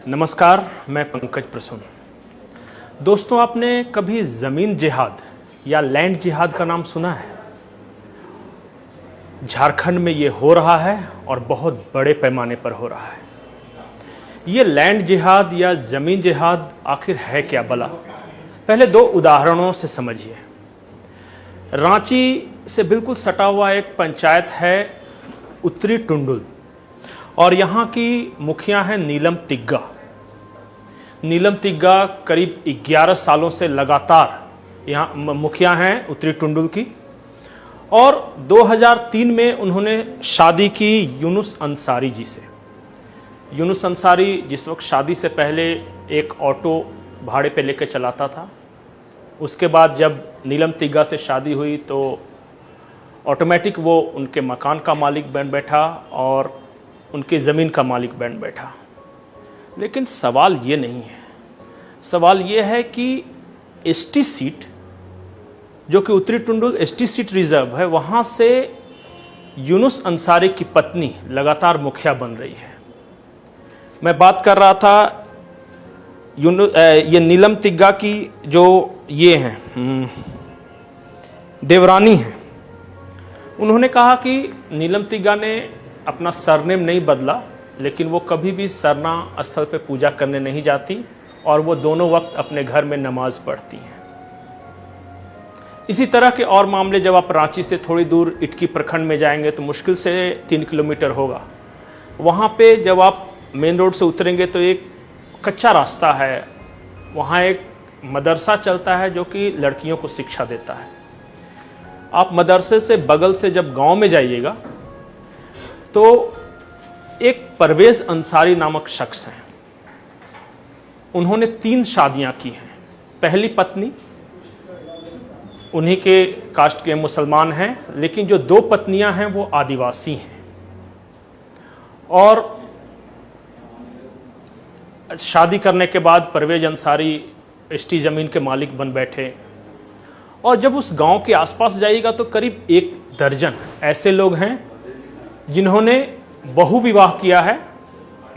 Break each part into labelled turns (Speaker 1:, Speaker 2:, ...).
Speaker 1: नमस्कार, मैं पंकज प्रसून। दोस्तों, आपने कभी ज़मीन जिहाद या लैंड जिहाद का नाम सुना है? झारखंड में ये हो रहा है और बहुत बड़े पैमाने पर हो रहा है। ये लैंड जिहाद या ज़मीन जिहाद आखिर है क्या भला? पहले दो उदाहरणों से समझिए। रांची से बिल्कुल सटा हुआ एक पंचायत है उत्तरी टुंडुल, और यहाँ की मुखिया है नीलम तिग्गा। नीलम तिग्गा करीब 11 सालों से लगातार यहाँ मुखिया हैं उत्तरी टुंडुल की, और 2003 में उन्होंने शादी की यूनुस अंसारी जी से। यूनुस अंसारी जिस वक्त शादी से पहले एक ऑटो भाड़े पे लेके चलाता था। उसके बाद जब नीलम तिग्गा से शादी हुई तो ऑटोमेटिक वो उनके मकान का मालिक बन बैठा और उनकी ज़मीन का मालिक बन बैठा। लेकिन सवाल ये नहीं है। सवाल ये है कि एसटी सीट, जो कि उत्तरी टुंडुल एसटी सीट रिजर्व है, वहाँ से यूनुस अंसारी की पत्नी लगातार मुखिया बन रही है। मैं बात कर रहा था ये नीलम तिग्गा की जो ये हैं देवरानी हैं। उन्होंने कहा कि नीलम तिग्गा ने अपना सरनेम नहीं बदला, लेकिन वो कभी भी सरना स्थल पे पूजा करने नहीं जाती और वो दोनों वक्त अपने घर में नमाज पढ़ती हैं। इसी तरह के और मामले जब आप रांची से थोड़ी दूर इटकी प्रखंड में जाएंगे तो मुश्किल से 3 किलोमीटर होगा। वहाँ पे जब आप मेन रोड से उतरेंगे तो एक कच्चा रास्ता है। वहाँ एक मदरसा चलता है जो कि लड़कियों को शिक्षा देता है। आप मदरसे से बगल से जब गांव में जाइएगा तो एक परवेज अंसारी नामक शख्स हैं। उन्होंने 3 शादियां की हैं। पहली पत्नी उन्हीं के कास्ट के मुसलमान हैं, लेकिन जो 2 पत्नियां हैं वो आदिवासी हैं। और शादी करने के बाद परवेज अंसारी एसटी ज़मीन के मालिक बन बैठे। और जब उस गांव के आसपास जाइएगा तो करीब 1 दर्जन ऐसे लोग हैं जिन्होंने बहु विवाह किया है,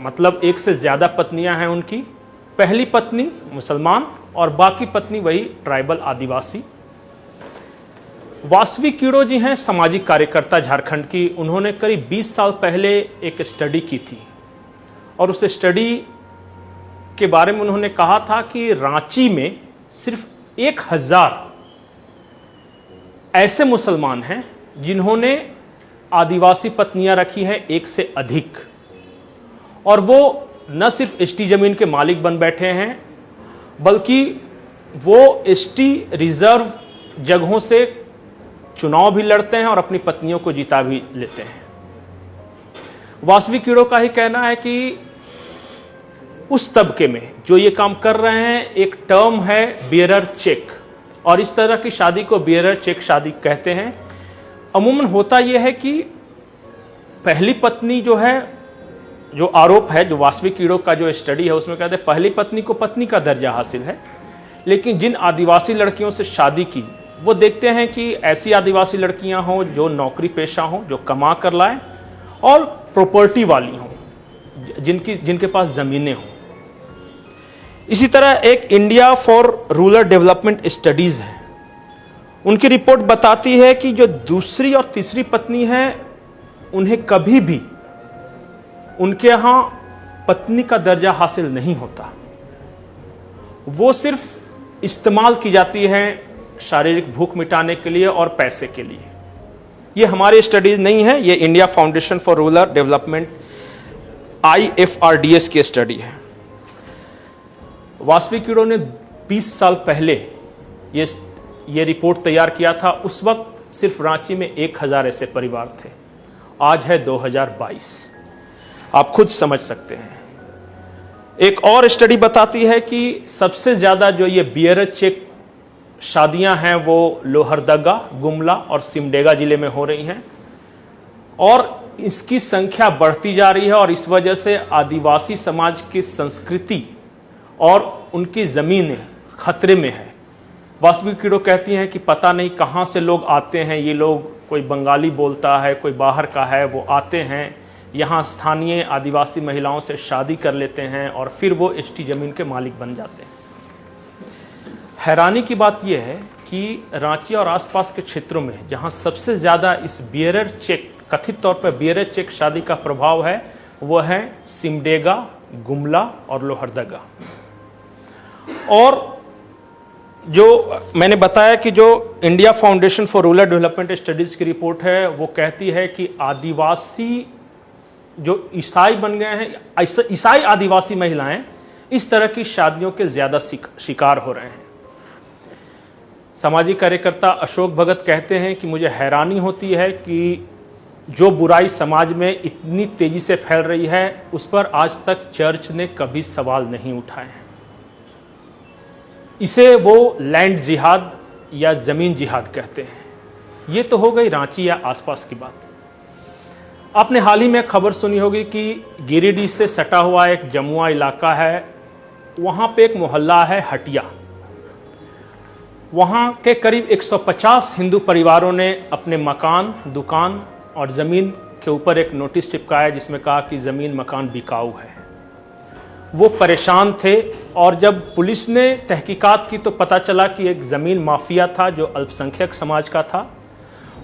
Speaker 1: मतलब 1 से ज़्यादा पत्नियां हैं उनकी। पहली पत्नी मुसलमान और बाकी पत्नी वही ट्राइबल आदिवासी। वासवी कीड़ो जी हैं सामाजिक कार्यकर्ता झारखंड की। उन्होंने करीब 20 साल पहले एक स्टडी की थी और उस स्टडी के बारे में उन्होंने कहा था कि रांची में सिर्फ 1000 ऐसे मुसलमान हैं जिन्होंने आदिवासी पत्नियां रखी हैं 1 से अधिक, और वो न सिर्फ एसटी जमीन के मालिक बन बैठे हैं बल्कि वो एसटी रिजर्व जगहों से चुनाव भी लड़ते हैं और अपनी पत्नियों को जिता भी लेते हैं। वासवी कीड़ो का ही कहना है कि उस तबके में जो ये काम कर रहे हैं, एक टर्म है बियरर चेक, और इस तरह की शादी को बियरर चेक शादी कहते हैं। अमूमन होता यह है कि पहली पत्नी जो है, जो आरोप है, जो वासवी कीड़ो का जो स्टडी है उसमें कहते हैं पहली पत्नी को पत्नी का दर्जा हासिल है। लेकिन जिन आदिवासी लड़कियों से शादी की वो देखते हैं कि ऐसी आदिवासी लड़कियां हों जो नौकरी पेशा हों, जो कमा कर लाएं और प्रॉपर्टी वाली हों, जिनके पास ज़मीनें हों। इसी तरह एक India for rural development studies है। उनकी रिपोर्ट बताती है कि जो दूसरी और तीसरी पत्नी है उन्हें कभी भी उनके यहाँ पत्नी का दर्जा हासिल नहीं होता। वो सिर्फ इस्तेमाल की जाती हैं शारीरिक भूख मिटाने के लिए और पैसे के लिए। ये हमारी स्टडीज नहीं है, ये India foundation for rural development IFRDS की स्टडी है। वासवी कीड़ो ने 20 साल पहले ये रिपोर्ट तैयार किया था। उस वक्त सिर्फ रांची में 1000 ऐसे परिवार थे। आज है 2022। आप खुद समझ सकते हैं। एक और स्टडी बताती है कि सबसे ज़्यादा जो ये बियरर चेक शादियां हैं वो लोहरदगा, गुमला और सिमडेगा जिले में हो रही हैं, और इसकी संख्या बढ़ती जा रही है। और इस वजह से आदिवासी समाज की संस्कृति और उनकी ज़मीनें खतरे में है। वास्तविक कीड़ो कहती हैं कि पता नहीं कहाँ से लोग आते हैं, ये लोग, कोई बंगाली बोलता है, कोई बाहर का है, वो आते हैं यहाँ स्थानीय आदिवासी महिलाओं से शादी कर लेते हैं और फिर वो एसटी ज़मीन के मालिक बन जाते हैं। हैरानी की बात यह है कि रांची और आसपास के क्षेत्रों में जहाँ सबसे ज़्यादा इस बियरर चेक, कथित तौर पर बियरर चेक शादी का प्रभाव है, वो है सिमडेगा, गुमला और लोहरदगा। और जो मैंने बताया कि जो India foundation for rural development studies की रिपोर्ट है, वो कहती है कि आदिवासी जो ईसाई बन गए हैं, ईसाई आदिवासी महिलाएं इस तरह की शादियों के ज़्यादा शिकार हो रहे हैं। सामाजिक कार्यकर्ता अशोक भगत कहते हैं कि मुझे हैरानी होती है कि जो बुराई समाज में इतनी तेज़ी से फैल रही है, उस पर आज तक चर्च ने कभी सवाल नहीं उठाए हैं। इसे वो लैंड जिहाद या ज़मीन जिहाद कहते हैं। ये तो हो गई रांची या आसपास की बात। आपने हाल ही में खबर सुनी होगी कि गिरिडीह से सटा हुआ एक जमुआ इलाका है, वहाँ पे एक मोहल्ला है हटिया। वहाँ के करीब 150 हिंदू परिवारों ने अपने मकान, दुकान और ज़मीन के ऊपर एक नोटिस चिपकाया जिसमें कहा कि ज़मीन मकान बिकाऊ है। वो परेशान थे और जब पुलिस ने तहकीकात की तो पता चला कि एक ज़मीन माफिया था जो अल्पसंख्यक समाज का था।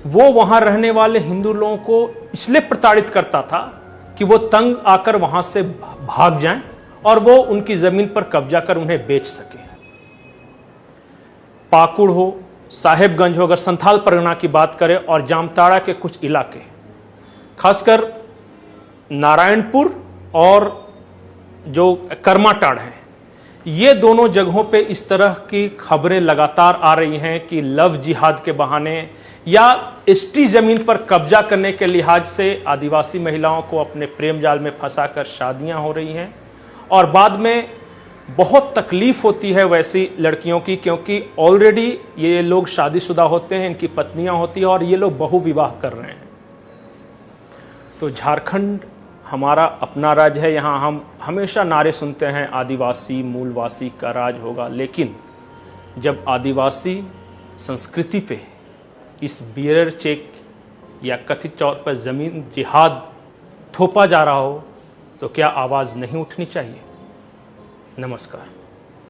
Speaker 1: वो वहाँ रहने वाले हिंदू लोगों को इसलिए प्रताड़ित करता था कि वो तंग आकर वहाँ से भाग जाएं और वो उनकी ज़मीन पर कब्जा कर उन्हें बेच सके। पाकुड़ हो, साहेबगंज हो, अगर संथाल परगना की बात करें, और जामताड़ा के कुछ इलाके, खासकर नारायणपुर और जो करमाटाड़ है, ये दोनों जगहों पे इस तरह की खबरें लगातार आ रही हैं कि लव जिहाद के बहाने या एसटी ज़मीन पर कब्जा करने के लिहाज से आदिवासी महिलाओं को अपने प्रेम जाल में फंसाकर शादियां हो रही हैं। और बाद में बहुत तकलीफ होती है वैसी लड़कियों की, क्योंकि ऑलरेडी ये लोग शादीशुदा होते हैं, इनकी पत्नियां होती हैं और ये लोग बहु विवाह कर रहे हैं। तो झारखंड हमारा अपना राज्य है, यहाँ हम हमेशा नारे सुनते हैं आदिवासी मूलवासी का राज होगा, लेकिन जब आदिवासी संस्कृति पे इस बियरर चेक या कथित तौर पर ज़मीन जिहाद थोपा जा रहा हो तो क्या आवाज़ नहीं उठनी चाहिए? नमस्कार।